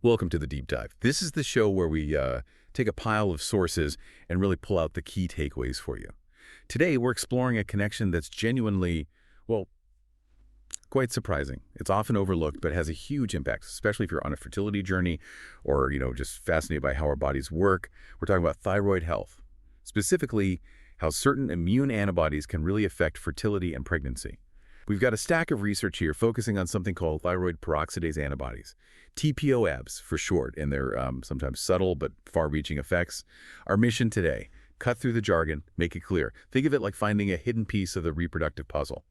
Welcome to the Deep Dive. This is the show where we take a pile of sources and really pull out the key takeaways for you. Today, we're exploring a connection that's genuinely, well, quite surprising. It's often overlooked, but has a huge impact, especially if you're on a fertility journey or, just fascinated by how our bodies work. We're talking about thyroid health, specifically how certain immune antibodies can really affect fertility and pregnancy. We've got a stack of research here focusing on something called thyroid peroxidase antibodies, TPOAbs for short, and their sometimes subtle but far-reaching effects. Our mission today, cut through the jargon, make it clear. Think of it like finding a hidden piece of the reproductive puzzle.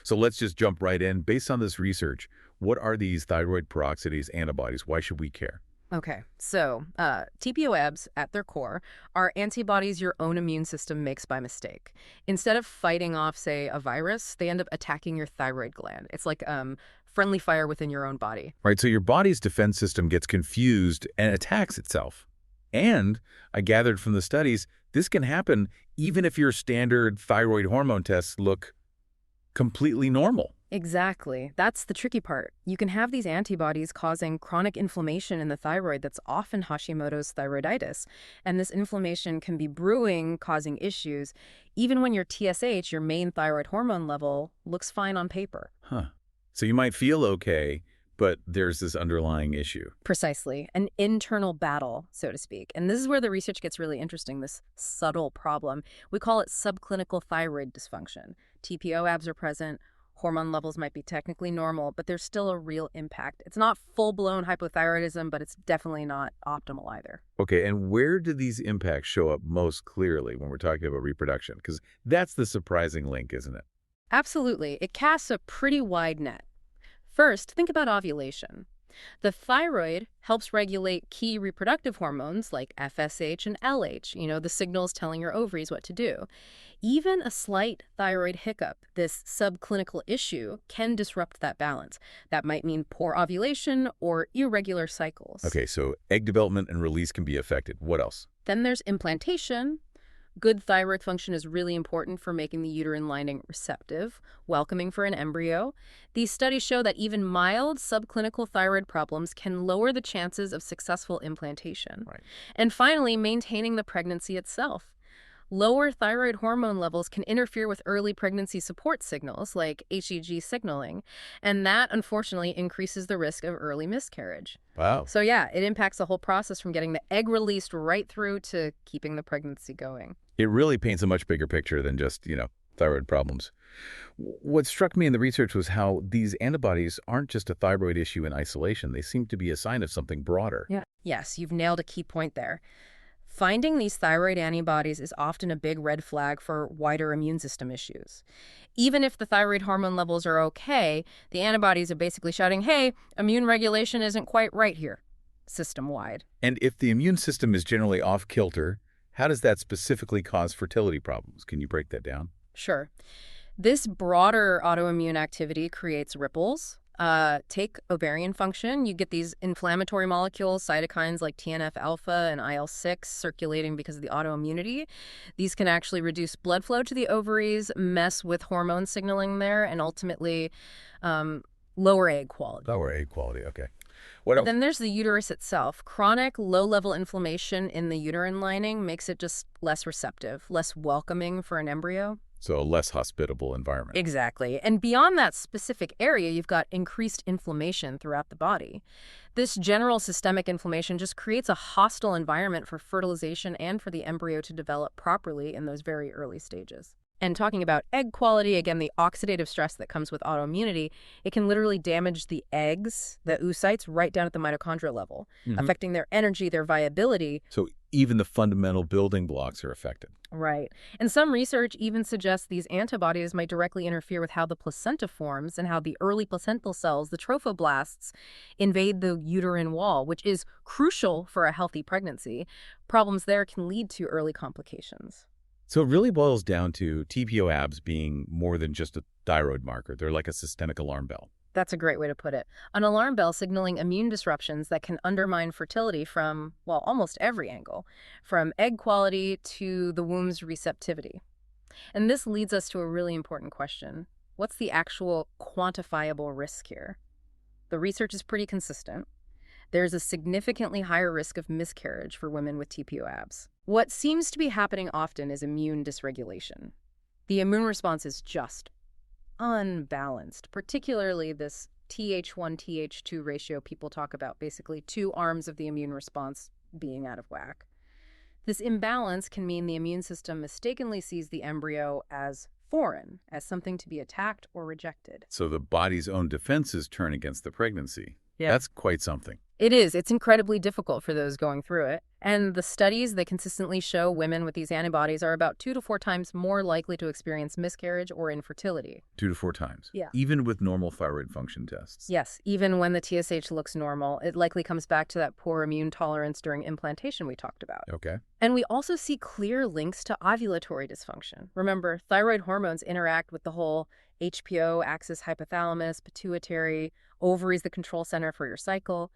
So let's just jump right in. Based on this research, what are these thyroid peroxidase antibodies? Why should we care? Okay, so TPOAbs at their core are antibodies your own immune system makes by mistake. Instead of fighting off, say, a virus, they end up attacking your thyroid gland. It's like friendly fire within your own body. Right, so your body's defense system gets confused and attacks itself. And I gathered from the studies, this can happen even if your standard thyroid hormone tests look completely normal. Exactly. That's the tricky part. You can have these antibodies causing chronic inflammation in the thyroid that's often Hashimoto's thyroiditis. And this inflammation can be brewing, causing issues, even when your TSH, your main thyroid hormone level, looks fine on paper. Huh. So you might feel okay, but there's this underlying issue. Precisely. An internal battle, so to speak. And this is where the research gets really interesting, this subtle problem. We call it subclinical thyroid dysfunction. TPOAbs are present. Hormone levels might be technically normal, but there's still a real impact. It's not full-blown hypothyroidism, but it's definitely not optimal either. Okay, and where do these impacts show up most clearly when we're talking about reproduction? Because that's the surprising link, isn't it? Absolutely. It casts a pretty wide net. First, think about ovulation. The thyroid helps regulate key reproductive hormones like FSH and LH, the signals telling your ovaries what to do. Even a slight thyroid hiccup, this subclinical issue, can disrupt that balance. That might mean poor ovulation or irregular cycles. Okay, so egg development and release can be affected. What else? Then there's implantation. Good thyroid function is really important for making the uterine lining receptive, welcoming for an embryo. These studies show that even mild subclinical thyroid problems can lower the chances of successful implantation. Right. And finally, maintaining the pregnancy itself. Lower thyroid hormone levels can interfere with early pregnancy support signals like HCG signaling, and that unfortunately increases the risk of early miscarriage. Wow. So yeah, it impacts the whole process from getting the egg released right through to keeping the pregnancy going. It really paints a much bigger picture than just, thyroid problems. What struck me in the research was how these antibodies aren't just a thyroid issue in isolation. They seem to be a sign of something broader. Yeah. Yes, you've nailed a key point there. Finding these thyroid antibodies is often a big red flag for wider immune system issues. Even if the thyroid hormone levels are okay, the antibodies are basically shouting, hey, immune regulation isn't quite right here, system-wide. And if the immune system is generally off-kilter, how does that specifically cause fertility problems? Can you break that down? Sure. This broader autoimmune activity creates ripples. Take ovarian function. You get these inflammatory molecules, cytokines like TNF-alpha and IL-6 circulating because of the autoimmunity. These can actually reduce blood flow to the ovaries, mess with hormone signaling there, and ultimately lower egg quality. Lower egg quality, okay. What else? Then there's the uterus itself. Chronic, low-level inflammation in the uterine lining makes it just less receptive, less welcoming for an embryo. So a less hospitable environment. Exactly. And beyond that specific area, you've got increased inflammation throughout the body. This general systemic inflammation just creates a hostile environment for fertilization and for the embryo to develop properly in those very early stages. And talking about egg quality, again, the oxidative stress that comes with autoimmunity, it can literally damage the eggs, the oocytes, right down at the mitochondrial level, affecting their energy, their viability. So even the fundamental building blocks are affected. Right. And some research even suggests these antibodies might directly interfere with how the placenta forms and how the early placental cells, the trophoblasts, invade the uterine wall, which is crucial for a healthy pregnancy. Problems there can lead to early complications. So it really boils down to TPOAbs being more than just a thyroid marker. They're like a systemic alarm bell. That's a great way to put it. An alarm bell signaling immune disruptions that can undermine fertility from, well, almost every angle, from egg quality to the womb's receptivity. And this leads us to a really important question. What's the actual quantifiable risk here? The research is pretty consistent. there's a significantly higher risk of miscarriage for women with TPOAbs. What seems to be happening often is immune dysregulation. The immune response is just unbalanced, particularly this Th1-Th2 ratio people talk about, basically two arms of the immune response being out of whack. This imbalance can mean the immune system mistakenly sees the embryo as foreign, as something to be attacked or rejected. So the body's own defenses turn against the pregnancy. Yeah. That's quite something. It is. It's incredibly difficult for those going through it. And the studies that consistently show women with these antibodies are about 2 to 4 times more likely to experience miscarriage or infertility. 2 to 4 times? Yeah. Even with normal thyroid function tests? Yes. Even when the TSH looks normal, it likely comes back to that poor immune tolerance during implantation we talked about. Okay. And we also see clear links to ovulatory dysfunction. Remember, thyroid hormones interact with the whole HPO axis, hypothalamus, pituitary, ovaries, the control center for your cycle.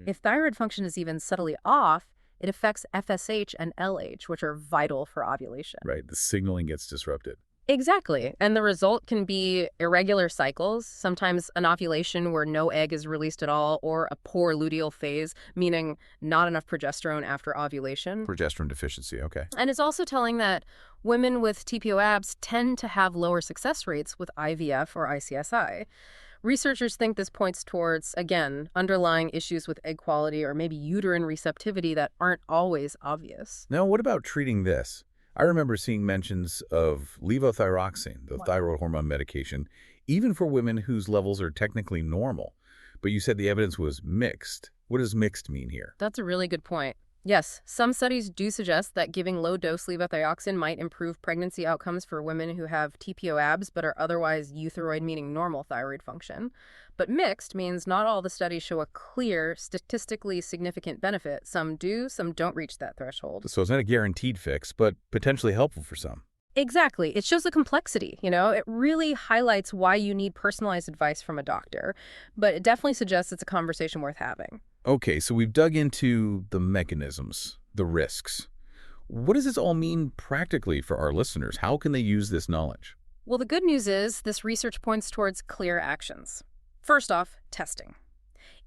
If thyroid function is even subtly off, it affects FSH and LH, which are vital for ovulation. Right. The signaling gets disrupted. Exactly. And the result can be irregular cycles, sometimes an ovulation where no egg is released at all, or a poor luteal phase, meaning not enough progesterone after ovulation. Progesterone deficiency. Okay. And it's also telling that women with TPOAbs tend to have lower success rates with IVF or ICSI. Researchers think this points towards, again, underlying issues with egg quality or maybe uterine receptivity that aren't always obvious. Now, what about treating this? I remember seeing mentions of levothyroxine, the thyroid hormone medication, even for women whose levels are technically normal. But you said the evidence was mixed. What does mixed mean here? That's a really good point. Yes, some studies do suggest that giving low-dose levothyroxine might improve pregnancy outcomes for women who have TPOAbs but are otherwise euthyroid, meaning normal thyroid function. But mixed means not all the studies show a clear, statistically significant benefit. Some do, some don't reach that threshold. So it's not a guaranteed fix, but potentially helpful for some. Exactly. It shows the complexity, It really highlights why you need personalized advice from a doctor, but it definitely suggests it's a conversation worth having. Okay, so we've dug into the mechanisms, the risks. What does this all mean practically for our listeners? How can they use this knowledge? Well, the good news is this research points towards clear actions. First off, testing.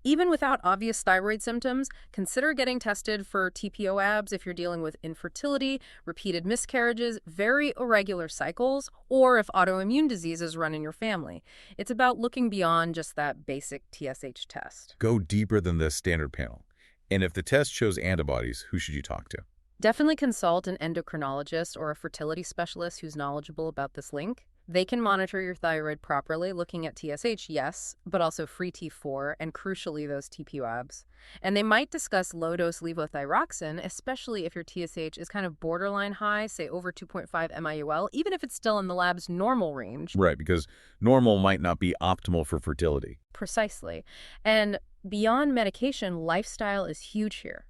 Even without obvious thyroid symptoms, consider getting tested for TPOAbs if you're dealing with infertility, repeated miscarriages, very irregular cycles, or if autoimmune diseases run in your family. It's about looking beyond just that basic TSH test. Go deeper than the standard panel. And if the test shows antibodies, who should you talk to? Definitely consult an endocrinologist or a fertility specialist who's knowledgeable about this link. They can monitor your thyroid properly, looking at TSH, yes, but also free T4 and, crucially, those TPOAbs. And they might discuss low-dose levothyroxine, especially if your TSH is kind of borderline high, say over 2.5 MIUL, even if it's still in the lab's normal range. Right, because normal might not be optimal for fertility. Precisely. And beyond medication, lifestyle is huge here.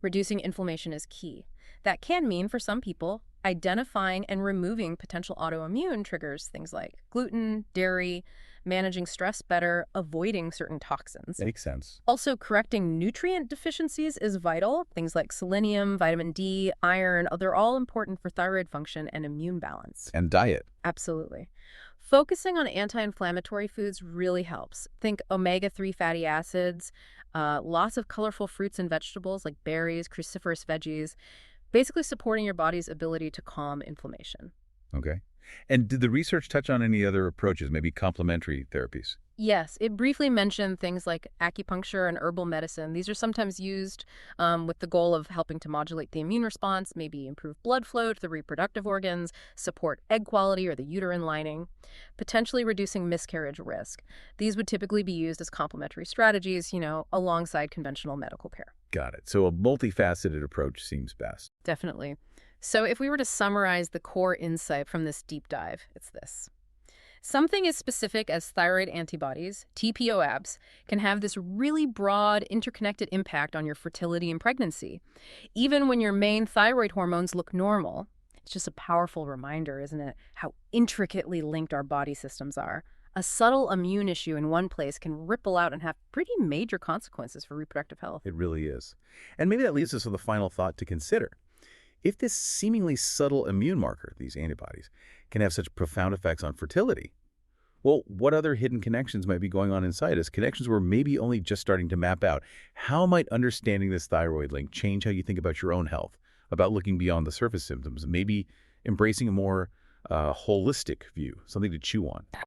Reducing inflammation is key. That can mean, for some people, identifying and removing potential autoimmune triggers, things like gluten, dairy, managing stress better, avoiding certain toxins. Makes sense. Also, correcting nutrient deficiencies is vital. Things like selenium, vitamin D, iron, they're all important for thyroid function and immune balance. And diet. Absolutely. Focusing on anti-inflammatory foods really helps. Think omega-3 fatty acids, lots of colorful fruits and vegetables like berries, cruciferous veggies, basically supporting your body's ability to calm inflammation. Okay. And did the research touch on any other approaches, maybe complementary therapies? Yes, it briefly mentioned things like acupuncture and herbal medicine. These are sometimes used with the goal of helping to modulate the immune response, maybe improve blood flow to the reproductive organs, support egg quality or the uterine lining, potentially reducing miscarriage risk. These would typically be used as complementary strategies, alongside conventional medical care. Got it. So a multifaceted approach seems best. Definitely. So if we were to summarize the core insight from this deep dive, it's this. Something as specific as thyroid antibodies, TPOAbs, can have this really broad, interconnected impact on your fertility and pregnancy. Even when your main thyroid hormones look normal, it's just a powerful reminder, isn't it, how intricately linked our body systems are. A subtle immune issue in one place can ripple out and have pretty major consequences for reproductive health. It really is. And maybe that leaves us with a final thought to consider. If this seemingly subtle immune marker, these antibodies, can have such profound effects on fertility, Well, what other hidden connections might be going on inside us? Connections we're maybe only just starting to map out. How might understanding this thyroid link change how you think about your own health, about looking beyond the surface symptoms, maybe embracing a more holistic view, something to chew on?